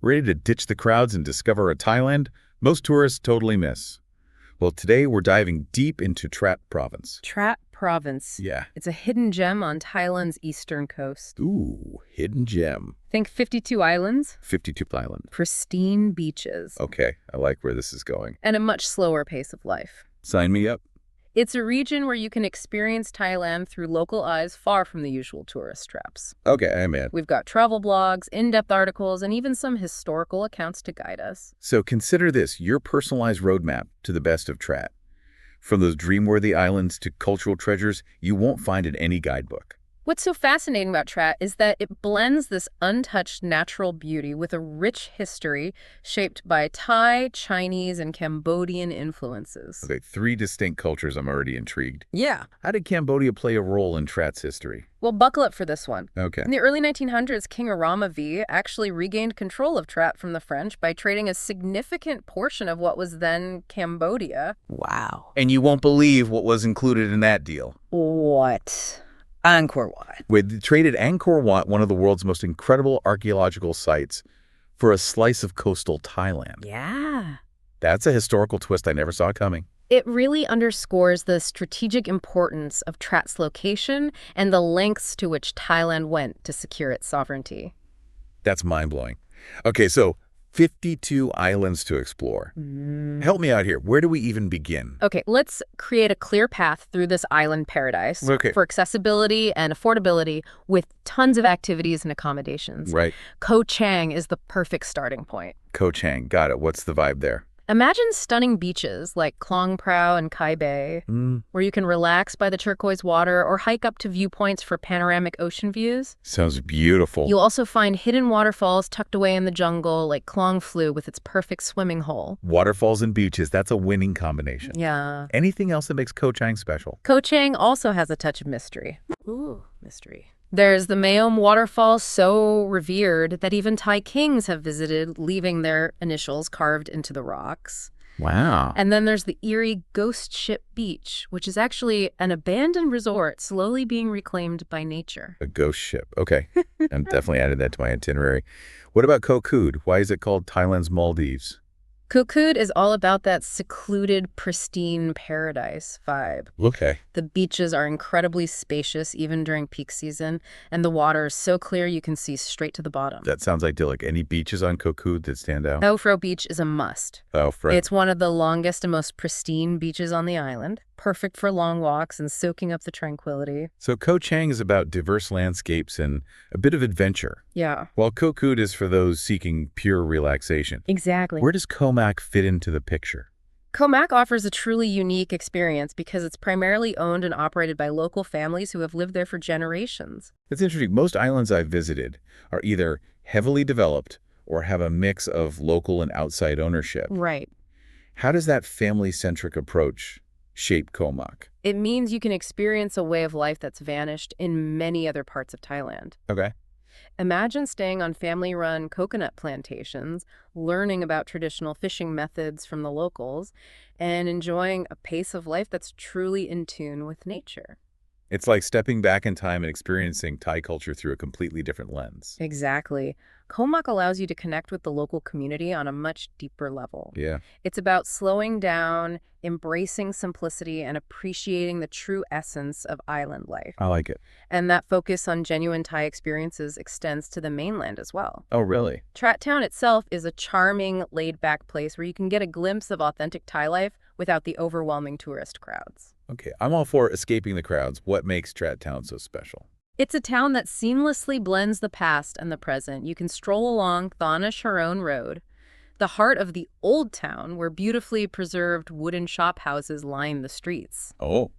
Ready to ditch the crowds and discover a Thailand most tourists totally miss? Well, today we're diving deep into Trat province. Trat province. Yeah. It's a hidden gem on Thailand's eastern coast. Ooh, hidden gem. Think 52 islands, 52 Island. pristine beaches, Okay, I like where this is going. and a much slower pace of life. Sign me up. It's a region where you can experience Thailand through local eyes far from the usual tourist traps. Okay, I'm in. We've got travel blogs, in-depth articles, and even some historical accounts to guide us. So consider this your personalized roadmap to the best of Trat. From those dream-worthy islands to cultural treasures you won't find in any guidebook. What's so fascinating about Trat is that it blends this untouched natural beauty with a rich history shaped by Thai, Chinese, and Cambodian influences. Okay, three distinct cultures. I'm already intrigued. Yeah. How did Cambodia play a role in Trat's history? Well, buckle up for this one. Okay. In the early 1900s, King Arama V actually regained control of Trat from the French by trading a significant portion of what was then Cambodia. Wow. And you won't believe what was included in that deal. What? Angkor Wat. They traded Angkor Wat, one of the world's most incredible archaeological sites, for a slice of coastal Thailand. Yeah. That's a historical twist I never saw coming. It really underscores the strategic importance of Trat's location and the lengths to which Thailand went to secure its sovereignty. That's mind-blowing. Okay, so 52 islands to explore. Help me out here. Where do we even begin? Okay, let's create a clear path through this island paradise Okay. for accessibility and affordability with tons of activities and accommodations. Right. Koh Chang is the perfect starting point. Koh Chang. Got it. What's the vibe there? Imagine stunning beaches like Klong Prao and Kai Bay, where you can relax by the turquoise water or hike up to viewpoints for panoramic ocean views. Sounds beautiful. You'll also find hidden waterfalls tucked away in the jungle like Klong Flu with its perfect swimming hole. Waterfalls and beaches. That's a winning combination. Yeah. Anything else that makes Koh Chang special? Koh Chang also has a touch of mystery. Ooh, mystery. There's the Mayom waterfall, so revered that even Thai kings have visited, leaving their initials carved into the rocks. Wow. And then there's the eerie Ghost Ship Beach, which is actually an abandoned resort slowly being reclaimed by nature. A ghost ship. Okay. I'm definitely adding that to my itinerary. What about Kood? Why is it called Thailand's Maldives? Kood is all about that secluded, pristine paradise vibe. Okay. The beaches are incredibly spacious even during peak season, and the water is so clear you can see straight to the bottom. That sounds idyllic. Any beaches on Kood that stand out? Ofro Beach is a must. Oh, friend. It's one of the longest and most pristine beaches on the island, perfect for long walks and soaking up the tranquility. So Koh Chang is about diverse landscapes and a bit of adventure, Yeah, while Kood is for those seeking pure relaxation. exactly. Where does Koh Mak fit into the picture? Koh Mak offers a truly unique experience because it's primarily owned and operated by local families who have lived there for generations. It's interesting. Most islands I've visited are either heavily developed or have a mix of local and outside ownership. Right. How does that family-centric approach shape Koh Mak? It means you can experience a way of life that's vanished in many other parts of Thailand. Okay. Imagine staying on family-run coconut plantations, learning about traditional fishing methods from the locals, and enjoying a pace of life that's truly in tune with nature. It's like stepping back in time and experiencing Thai culture through a completely different lens. Exactly. Koh Mak allows you to connect with the local community on a much deeper level. Yeah. It's about slowing down, embracing simplicity, and appreciating the true essence of island life. I like it. And that focus on genuine Thai experiences extends to the mainland as well. Oh, really? Trat Town itself is a charming, laid-back place where you can get a glimpse of authentic Thai life without the overwhelming tourist crowds. Okay. I'm all for escaping the crowds. What makes Trat Town so special? It's a town that seamlessly blends the past and the present. You can stroll along Thana Sharon Road, the heart of the old town, where beautifully preserved wooden shop houses line the streets. Oh.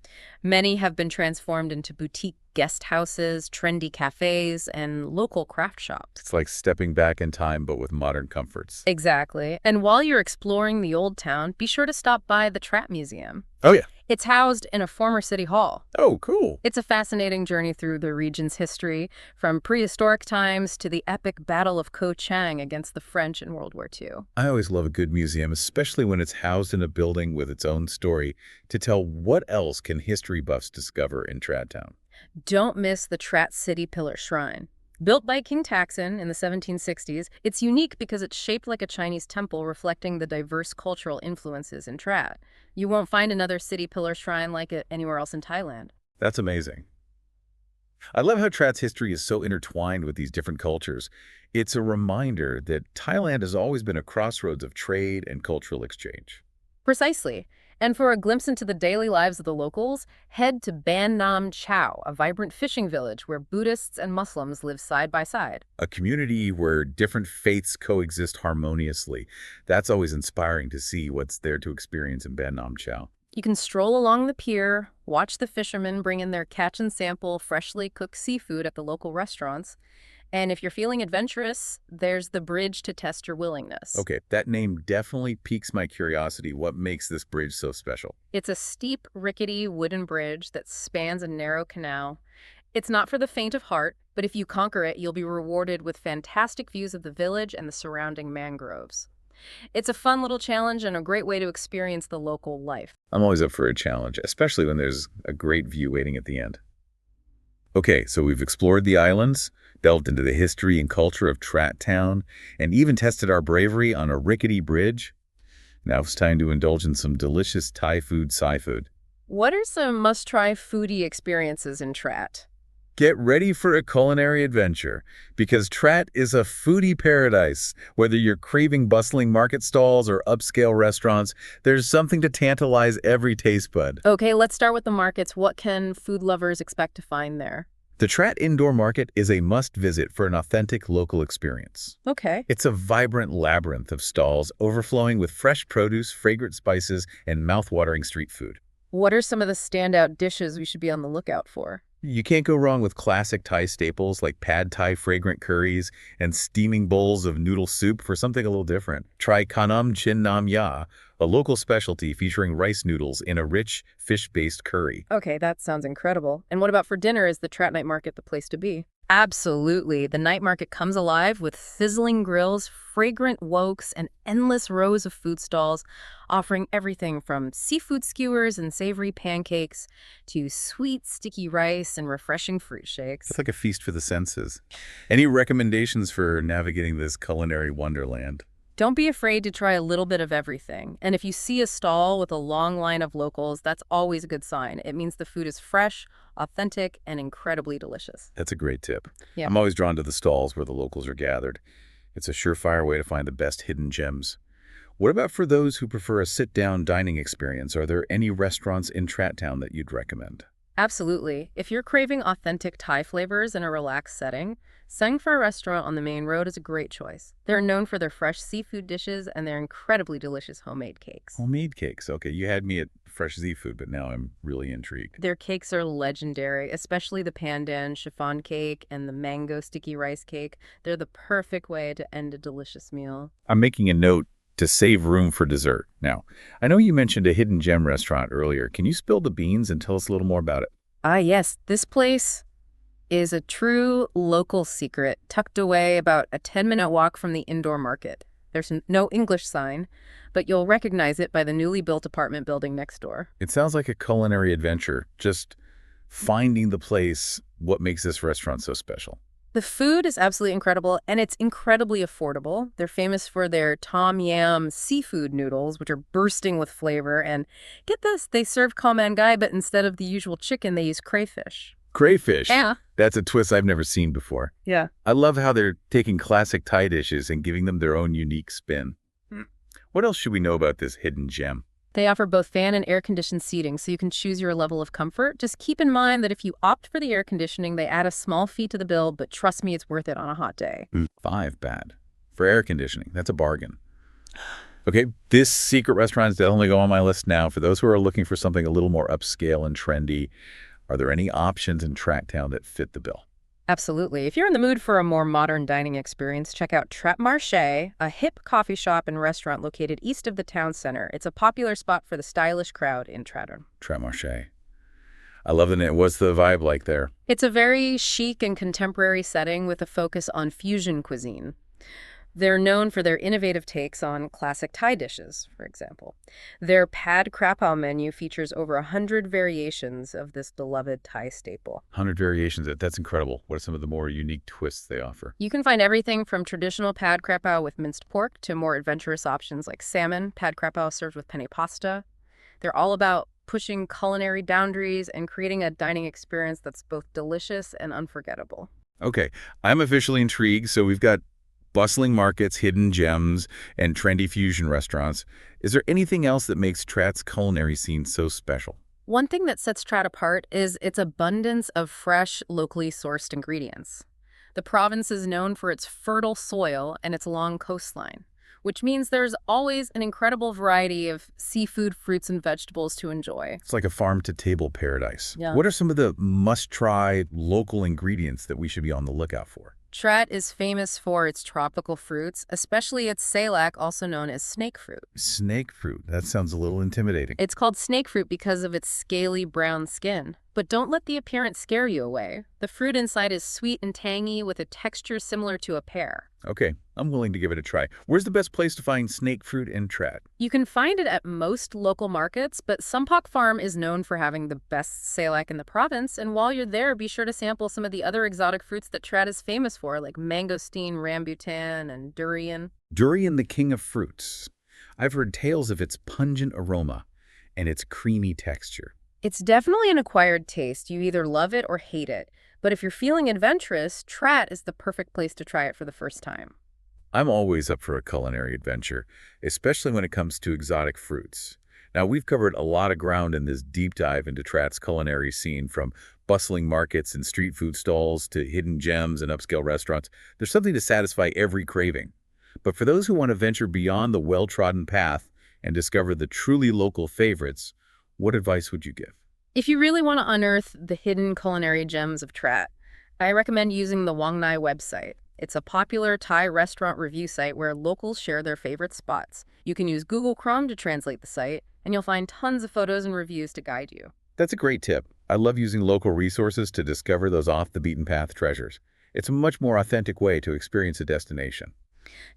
Many have been transformed into boutique guest houses, trendy cafes, and local craft shops. It's like stepping back in time, but with modern comforts. Exactly. And while you're exploring the old town, be sure to stop by the Trat Museum. Oh, yeah. It's housed in a former city hall. Oh, cool. It's a fascinating journey through the region's history, from prehistoric times to the epic Battle of Koh Chang against the French in World War II. I always love a good museum, especially when it's housed in a building with its own story to tell what else can history buffs discover in Trat Town. Don't miss the Trat City Pillar Shrine. Built by King Taksin in the 1760s, it's unique because it's shaped like a Chinese temple reflecting the diverse cultural influences in Trat. You won't find another city pillar shrine like it anywhere else in Thailand. That's amazing. I love how Trat's history is so intertwined with these different cultures. It's a reminder that Thailand has always been a crossroads of trade and cultural exchange. Precisely. And for a glimpse into the daily lives of the locals, head to Baan Nam Chiao, a vibrant fishing village where Buddhists and Muslims live side by side. A community where different faiths coexist harmoniously. That's always inspiring to see what's there to experience in Baan Nam Chao. You can stroll along the pier, watch the fishermen bring in their catch and sample freshly cooked seafood at the local restaurants, and if you're feeling adventurous, there's the bridge to test your willingness. Okay, that name definitely piques my curiosity. What makes this bridge so special? It's a steep, rickety wooden bridge that spans a narrow canal. It's not for the faint of heart, but if you conquer it, you'll be rewarded with fantastic views of the village and the surrounding mangroves. It's a fun little challenge and a great way to experience the local life. I'm always up for a challenge, especially when there's a great view waiting at the end. Okay, so we've explored the islands, delved into the history and culture of Trat Town, and even tested our bravery on a rickety bridge. Now it's time to indulge in some delicious Thai food, Thai food. What are some must-try foodie experiences in Trat? Get ready for a culinary adventure, because Trat is a foodie paradise. Whether you're craving bustling market stalls or upscale restaurants, there's something to tantalize every taste bud. Okay, let's start with the markets. What can food lovers expect to find there? The Trat Indoor Market is a must-visit for an authentic local experience. Okay. It's a vibrant labyrinth of stalls overflowing with fresh produce, fragrant spices, and mouth-watering street food. What are some of the standout dishes we should be on the lookout for? You can't go wrong with classic Thai staples like pad Thai fragrant curries and steaming bowls of noodle soup for something a little different. Try Kanam Chin Nam Ya, a local specialty featuring rice noodles in a rich, fish-based curry. Okay, that sounds incredible. And what about for dinner? Is the Trat Night Market the place to be? Absolutely. The night market comes alive with sizzling grills, fragrant woks, and endless rows of food stalls, offering everything from seafood skewers and savory pancakes to sweet, sticky rice and refreshing fruit shakes. It's like a feast for the senses. Any recommendations for navigating this culinary wonderland? Don't be afraid to try a little bit of everything. And if you see a stall with a long line of locals, that's always a good sign. It means the food is fresh, authentic, and incredibly delicious. That's a great tip. Yeah. I'm always drawn to the stalls where the locals are gathered. It's a surefire way to find the best hidden gems. What about for those who prefer a sit-down dining experience? Are there any restaurants in Trat Town that you'd recommend? Absolutely. If you're craving authentic Thai flavors in a relaxed setting, Sangfar Restaurant on the main road is a great choice. They're known for their fresh seafood dishes and their incredibly delicious homemade cakes. Homemade cakes. Okay, you had me at fresh seafood, but now I'm really intrigued. Their cakes are legendary, especially the pandan chiffon cake and the mango sticky rice cake. They're the perfect way to end a delicious meal. I'm making a note to save room for dessert. Now, I know you mentioned a hidden gem restaurant earlier. Can you spill the beans and tell us a little more about it? Yes. This place is a true local secret, tucked away about a 10-minute walk from the indoor market. There's no English sign, but you'll recognize it by the newly built apartment building next door. It sounds like a culinary adventure, just finding the place. What makes this restaurant so special? The food is absolutely incredible, and it's incredibly affordable. They're famous for their tom yam seafood noodles, which are bursting with flavor. And get this, they serve khao man gai, but instead of the usual chicken, they use crayfish. Crayfish? Yeah. That's a twist I've never seen before. Yeah. I love how they're taking classic Thai dishes and giving them their own unique spin. What else should we know about this hidden gem? They offer both fan and air-conditioned seating, so you can choose your level of comfort. Just keep in mind that if you opt for the air conditioning, they add a small fee to the bill, but trust me, it's worth it on a hot day. 5 bad. For air conditioning, that's a bargain. Okay, this secret restaurant is definitely go on my list now. For those who are looking for something a little more upscale and trendy, are there any options in Trat Town that fit the bill? Absolutely. If you're in the mood for a more modern dining experience, check out Trat Marché, a hip coffee shop and restaurant located east of the town center. It's a popular spot for the stylish crowd in Trat. Trat Marché. I love the name. What's the vibe like there? It's a very chic and contemporary setting with a focus on fusion cuisine. They're known for their innovative takes on classic Thai dishes, for example. Their pad krapao menu features over 100 variations of this beloved Thai staple. 100 variations. That's incredible. What are some of the more unique twists they offer? You can find everything from traditional pad krapao with minced pork to more adventurous options like salmon, pad krapao served with penne pasta. They're all about pushing culinary boundaries and creating a dining experience that's both delicious and unforgettable. Okay, I'm officially intrigued. So we've got bustling markets, hidden gems, and trendy fusion restaurants. Is there anything else that makes Trat's culinary scene so special? One thing that sets Trat apart is its abundance of fresh, locally sourced ingredients. The province is known for its fertile soil and its long coastline, which means there's always an incredible variety of seafood, fruits, and vegetables to enjoy. It's like a farm-to-table paradise. Yeah. What are some of the must-try local ingredients that we should be on the lookout for? Trat is famous for its tropical fruits, especially its salak, also known as snake fruit. Snake fruit. That sounds a little intimidating. It's called snake fruit because of its scaly brown skin. But don't let the appearance scare you away. The fruit inside is sweet and tangy with a texture similar to a pear. Okay, I'm willing to give it a try. Where's the best place to find snake fruit in Trat? You can find it at most local markets, but Sumpok Farm is known for having the best salak in the province, and while you're there, be sure to sample some of the other exotic fruits that Trat is famous for, like mangosteen, rambutan, and durian. Durian, the king of fruits. I've heard tales of its pungent aroma and its creamy texture. It's definitely an acquired taste. You either love it or hate it. But if you're feeling adventurous, Trat is the perfect place to try it for the first time. I'm always up for a culinary adventure, especially when it comes to exotic fruits. Now, we've covered a lot of ground in this deep dive into Trat's culinary scene, from bustling markets and street food stalls to hidden gems and upscale restaurants. There's something to satisfy every craving. But for those who want to venture beyond the well-trodden path and discover the truly local favorites, what advice would you give? If you really want to unearth the hidden culinary gems of Trat, I recommend using the Wang Nai website. It's a popular Thai restaurant review site where locals share their favorite spots. You can use Google Chrome to translate the site, and you'll find tons of photos and reviews to guide you. That's a great tip. I love using local resources to discover those off-the-beaten-path treasures. It's a much more authentic way to experience a destination.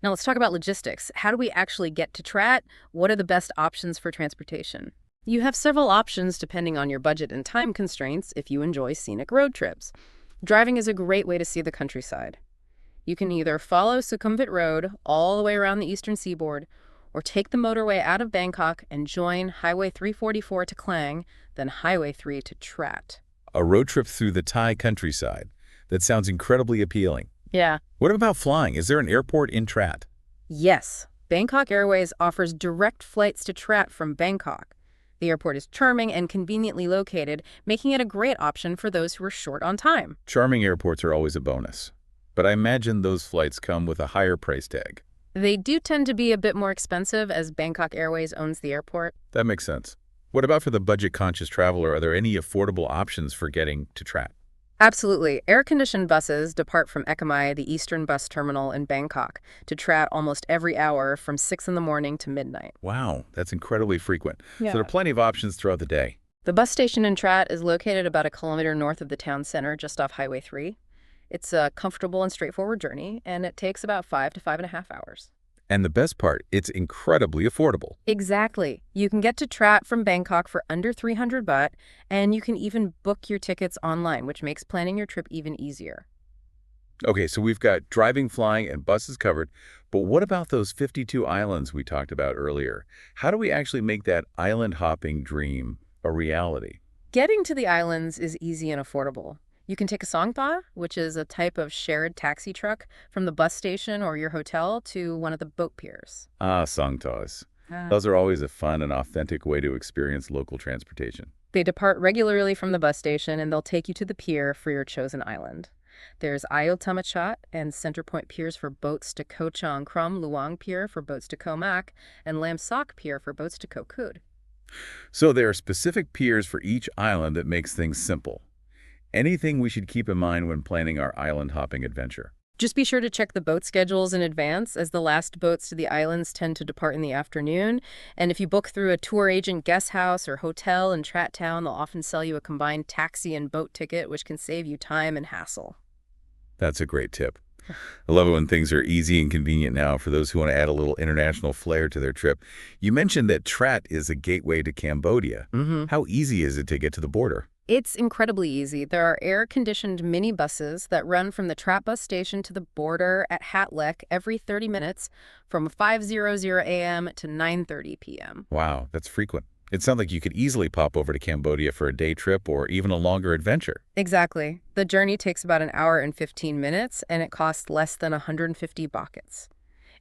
Now let's talk about logistics. How do we actually get to Trat? What are the best options for transportation? You have several options depending on your budget and time constraints if you enjoy scenic road trips. Driving is a great way to see the countryside. You can either follow Sukhumvit Road all the way around the eastern seaboard, or take the motorway out of Bangkok and join Highway 344 to Klang, then Highway 3 to Trat. A road trip through the Thai countryside. That sounds incredibly appealing. Yeah. What about flying? Is there an airport in Trat? Yes. Bangkok Airways offers direct flights to Trat from Bangkok. The airport is charming and conveniently located, making it a great option for those who are short on time. Charming airports are always a bonus. But I imagine those flights come with a higher price tag. They do tend to be a bit more expensive as Bangkok Airways owns the airport. That makes sense. What about for the budget-conscious traveler? Are there any affordable options for getting to Trat? Absolutely. Air-conditioned buses depart from Ekamai, the eastern bus terminal in Bangkok, to Trat almost every hour from 6 in the morning to midnight. Wow, that's incredibly frequent. Yeah. So there are plenty of options throughout the day. The bus station in Trat is located about a kilometer north of the town center, just off Highway 3. It's a comfortable and straightforward journey, and it takes about 5 to 5.5 hours. And the best part, it's incredibly affordable. Exactly. You can get to Trat from Bangkok for under 300 baht, and you can even book your tickets online, which makes planning your trip even easier. Okay, so we've got driving, flying, and buses covered, but what about those 52 islands we talked about earlier? How do we actually make that island hopping dream a reality? Getting to the islands is easy and affordable. You can take a songpa, which is a type of shared taxi truck, from the bus station or your hotel to one of the boat piers. Ah, songtas. Those are always a fun and authentic way to experience local transportation. They depart regularly from the bus station, and they'll take you to the pier for your chosen island. There's Ayot Tamachat and Centerpoint piers for boats to Koh Chang Krum, Luang Pier for boats to Koh Mak, and Lam Sok Pier for boats to Koh Kood. So there are specific piers for each island that makes things simple. Anything we should keep in mind when planning our island hopping adventure? Just be sure to check the boat schedules in advance, as the last boats to the islands tend to depart in the afternoon. And if you book through a tour agent guest house or hotel in Trat Town, they'll often sell you a combined taxi and boat ticket, which can save you time and hassle. That's a great tip. I love it when things are easy and convenient now for those who want to add a little international flair to their trip. You mentioned that Trat is a gateway to Cambodia. Hmm. How easy is it to get to the border? It's incredibly easy. There are air-conditioned mini-buses that run from the Trat bus station to the border at Hatlek every 30 minutes from 5:00 a.m. to 9:30 p.m. Wow, that's frequent. It sounds like you could easily pop over to Cambodia for a day trip or even a longer adventure. Exactly. The journey takes about an hour and 15 minutes, and it costs less than 150 baht.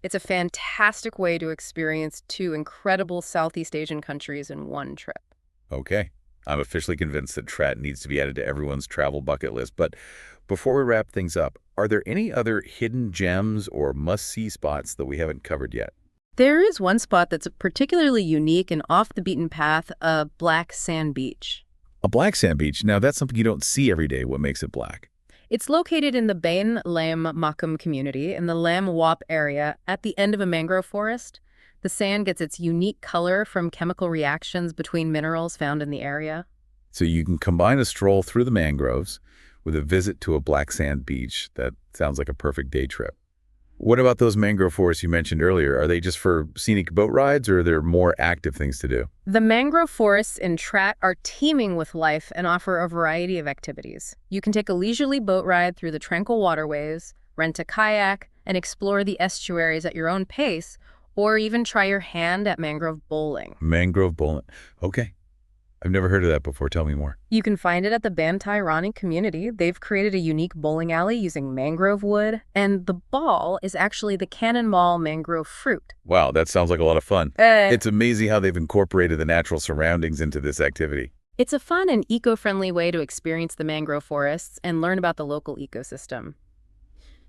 It's a fantastic way to experience two incredible Southeast Asian countries in one trip. Okay. I'm officially convinced that Trat needs to be added to everyone's travel bucket list. But before we wrap things up, are there any other hidden gems or must-see spots that we haven't covered yet? There is one spot that's particularly unique and off the beaten path, a black sand beach. A black sand beach. Now, that's something you don't see every day. What makes it black? It's located in the Baan Nam Chiao community in the Lam Wap area at the end of a mangrove forest. The sand gets its unique color from chemical reactions between minerals found in the area. So you can combine a stroll through the mangroves with a visit to a black sand beach. That sounds like a perfect day trip. What about those mangrove forests you mentioned earlier? Are they just for scenic boat rides, or are there more active things to do? The mangrove forests in Trat are teeming with life and offer a variety of activities. You can take a leisurely boat ride through the tranquil waterways, rent a kayak, and explore the estuaries at your own pace, or even try your hand at mangrove bowling. Mangrove bowling. Okay. I've never heard of that before. Tell me more. You can find it at the Bantai Rani community. They've created a unique bowling alley using mangrove wood, and the ball is actually the cannonball mangrove fruit. Wow, that sounds like a lot of fun. It's amazing how they've incorporated the natural surroundings into this activity. It's a fun and eco-friendly way to experience the mangrove forests and learn about the local ecosystem.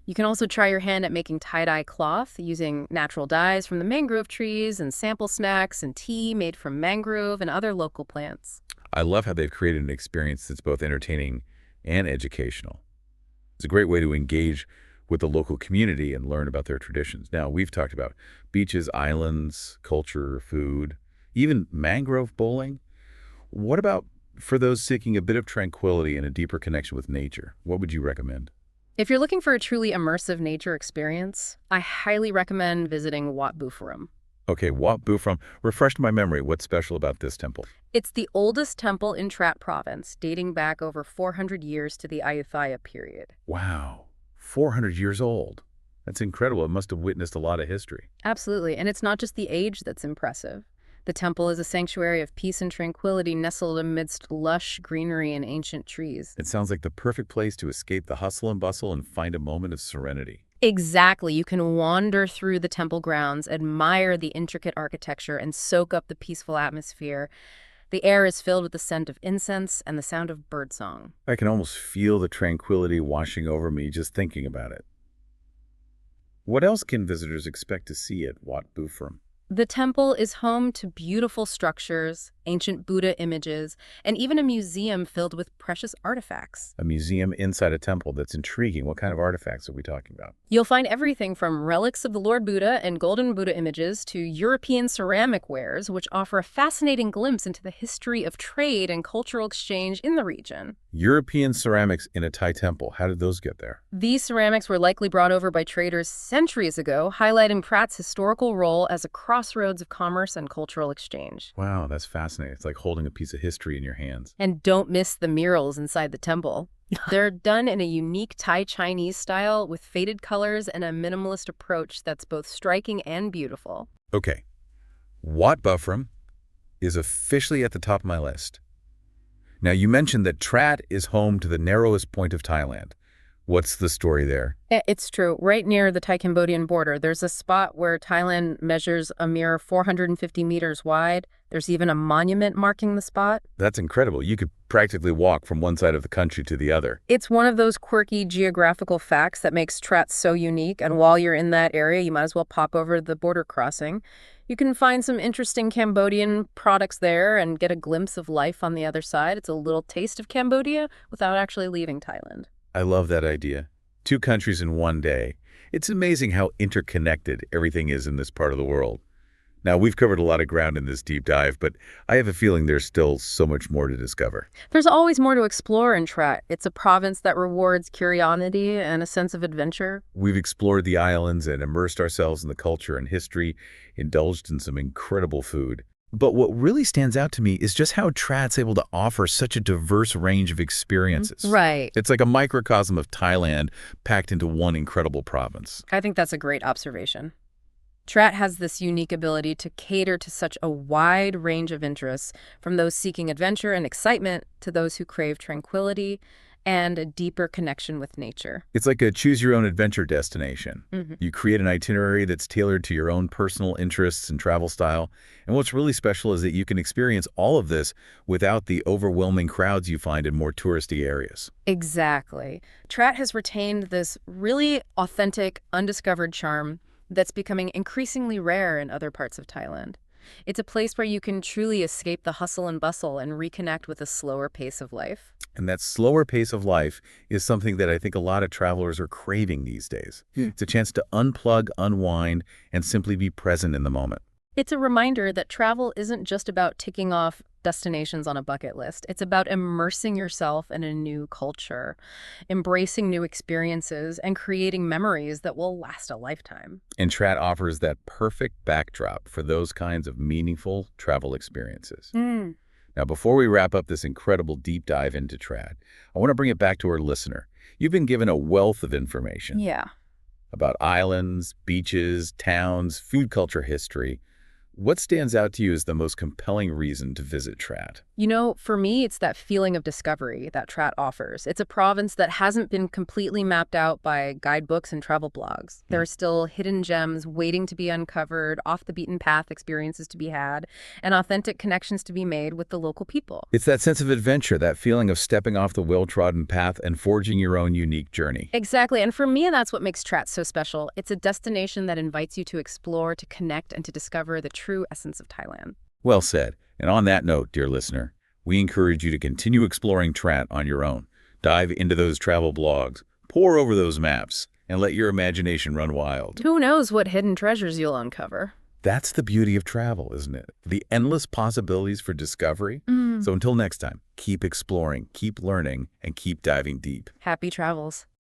You can also try your hand at making tie-dye cloth using natural dyes from the mangrove trees and sample snacks and tea made from mangrove and other local plants. I love how they've created an experience that's both entertaining and educational. It's a great way to engage with the local community and learn about their traditions. Now, we've talked about beaches, islands, culture, food, even mangrove bowling. What about for those seeking a bit of tranquility and a deeper connection with nature? What would you recommend? If you're looking for a truly immersive nature experience, I highly recommend visiting Wat Bufaram. Okay, Wat Bufaram, refresh my memory. What's special about this temple? It's the oldest temple in Trat province, dating back over 400 years to the Ayutthaya period. Wow, 400 years old. That's incredible. It must have witnessed a lot of history. Absolutely, and it's not just the age that's impressive. The temple is a sanctuary of peace and tranquility nestled amidst lush greenery and ancient trees. It sounds like the perfect place to escape the hustle and bustle and find a moment of serenity. Exactly. You can wander through the temple grounds, admire the intricate architecture, and soak up the peaceful atmosphere. The air is filled with the scent of incense and the sound of birdsong. I can almost feel the tranquility washing over me just thinking about it. What else can visitors expect to see at Wat Bufaram? The temple is home to beautiful structures, ancient Buddha images, and even a museum filled with precious artifacts. A museum inside a temple. That's intriguing. What kind of artifacts are we talking about? You'll find everything from relics of the Lord Buddha and golden Buddha images to European ceramic wares, which offer a fascinating glimpse into the history of trade and cultural exchange in the region. European ceramics in a Thai temple. How did those get there? These ceramics were likely brought over by traders centuries ago, highlighting Prat's historical role as a crossroads of commerce and cultural exchange. Wow, that's fascinating. It's like holding a piece of history in your hands. And don't miss the murals inside the temple. They're done in a unique Thai Chinese style with faded colors and a minimalist approach that's both striking and beautiful. Okay, Wat Bufaram is officially at the top of my list. Now, you mentioned that Trat is home to the narrowest point of Thailand. What's the story there? It's true. Right near the Thai-Cambodian border, there's a spot where Thailand measures a mere 450 meters wide. There's even a monument marking the spot. That's incredible. You could practically walk from one side of the country to the other. It's one of those quirky geographical facts that makes Trat so unique, and while you're in that area, you might as well pop over the border crossing. You can find some interesting Cambodian products there and get a glimpse of life on the other side. It's a little taste of Cambodia without actually leaving Thailand. I love that idea. 2 countries in one day. It's amazing how interconnected everything is in this part of the world. Now, we've covered a lot of ground in this deep dive, but I have a feeling there's still so much more to discover. There's always more to explore in Trat. It's a province that rewards curiosity and a sense of adventure. We've explored the islands and immersed ourselves in the culture and history, indulged in some incredible food. But what really stands out to me is just how Trat's able to offer such a diverse range of experiences. Right. It's like a microcosm of Thailand packed into one incredible province. I think that's a great observation. Trat has this unique ability to cater to such a wide range of interests, from those seeking adventure and excitement to those who crave tranquility and a deeper connection with nature. It's like a choose-your-own-adventure destination. Hmm. You create an itinerary that's tailored to your own personal interests and travel style. And what's really special is that you can experience all of this without the overwhelming crowds you find in more touristy areas. Exactly. Trat has retained this really authentic, undiscovered charm that's becoming increasingly rare in other parts of Thailand. It's a place where you can truly escape the hustle and bustle and reconnect with a slower pace of life. And that slower pace of life is something that I think a lot of travelers are craving these days. It's a chance to unplug, unwind, and simply be present in the moment. It's a reminder that travel isn't just about ticking off destinations on a bucket list. It's about immersing yourself in a new culture, embracing new experiences, and creating memories that will last a lifetime. And Trat offers that perfect backdrop for those kinds of meaningful travel experiences. Now, before we wrap up this incredible deep dive into Trat, I want to bring it back to our listener. You've been given a wealth of information Yeah. about islands, beaches, towns, food culture history. What stands out to you as the most compelling reason to visit Trat? You know, for me, it's that feeling of discovery that Trat offers. It's a province that hasn't been completely mapped out by guidebooks and travel blogs. There are still hidden gems waiting to be uncovered, off-the-beaten-path experiences to be had, and authentic connections to be made with the local people. It's that sense of adventure, that feeling of stepping off the well-trodden path and forging your own unique journey. Exactly, and for me, that's what makes Trat so special. It's a destination that invites you to explore, to connect, and to discover the true essence of Thailand. Well said. And on that note, dear listener, we encourage you to continue exploring Trat on your own. Dive into those travel blogs, pore over those maps, and let your imagination run wild. Who knows what hidden treasures you'll uncover? That's the beauty of travel, isn't it? The endless possibilities for discovery. So until next time, keep exploring, keep learning, and keep diving deep. Happy travels.